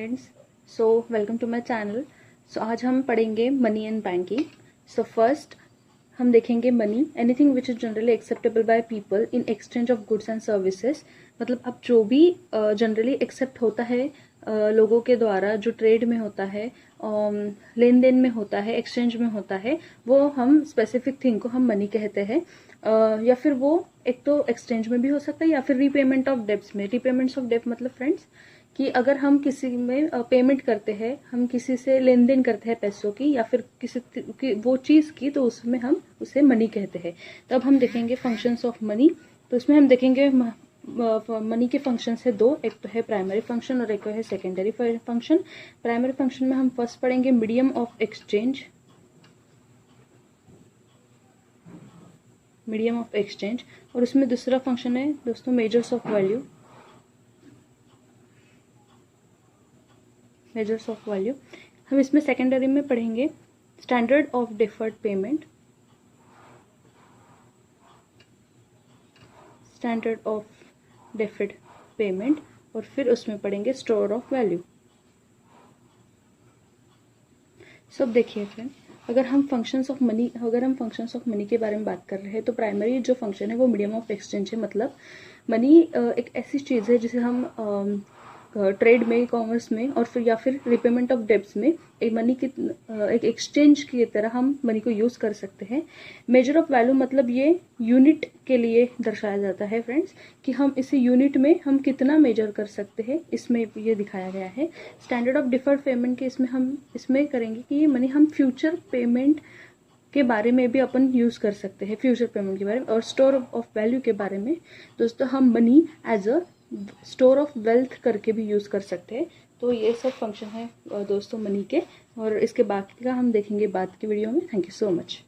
Friends, welcome to my channel. आज हम पढ़ेंगे मनी एंड बैंकिंग। फर्स्ट हम देखेंगे money, anything which is generally acceptable by people in exchange of goods and services. मतलब अब जो भी जनरली एक्सेप्ट होता है लोगों के द्वारा, जो ट्रेड में होता है, लेन देन में होता है, एक्सचेंज में होता है, वो हम स्पेसिफिक थिंग को हम मनी कहते हैं। या फिर वो एक तो एक्सचेंज में भी हो सकता है या फिर रीपेमेंट ऑफ डेब्ट्स में। रीपेमेंट्स ऑफ डेब्ट मतलब फ्रेंड्स कि अगर हम किसी में पेमेंट करते हैं, हम किसी से लेन देन करते हैं पैसों की या फिर किसी की वो चीज़ की, तो उसमें हम उसे मनी कहते हैं। तब हम देखेंगे फंक्शंस ऑफ मनी। तो इसमें हम देखेंगे मनी के फंक्शन है दो, एक तो है प्राइमरी फंक्शन और एक है सेकेंडरी फंक्शन। प्राइमरी फंक्शन में हम फर्स्ट पढ़ेंगे medium of exchange. Medium of exchange, और उसमें दूसरा फंक्शन है दोस्तों measures of value. Measures of value हम इसमें सेकेंडरी में पढ़ेंगे standard of deferred payment, standard of deferred payment, और फिर उसमें पढ़ेंगे स्टोर ऑफ वैल्यू। सब देखिए फ्रेंड, अगर हम फंक्शंस ऑफ मनी के बारे में बात कर रहे हैं, तो प्राइमरी जो फंक्शन है वो मीडियम ऑफ एक्सचेंज है। मतलब मनी एक ऐसी चीज़ है जिसे हम ट्रेड में, कॉमर्स में, और फिर या फिर रिपेमेंट ऑफ डेब्ट्स में एक मनी की एक एक्सचेंज की तरह हम मनी को यूज़ कर सकते हैं। मेजर ऑफ वैल्यू मतलब ये यूनिट के लिए दर्शाया जाता है फ्रेंड्स, कि हम इसे यूनिट में हम कितना मेजर कर सकते हैं, इसमें ये दिखाया गया है। स्टैंडर्ड ऑफ डिफर्ड पेमेंट के इसमें हम इसमें करेंगे कि ये मनी हम फ्यूचर पेमेंट के बारे में भी अपन यूज़ कर सकते हैं, फ्यूचर पेमेंट के बारे में। और स्टोर ऑफ वैल्यू के बारे में दोस्तों हम money as a store of wealth करके भी यूज़ कर सकते हैं। तो ये सब फंक्शन है दोस्तों मनी के, और इसके बाकी का हम देखेंगे बाद की वीडियो में। Thank you so much.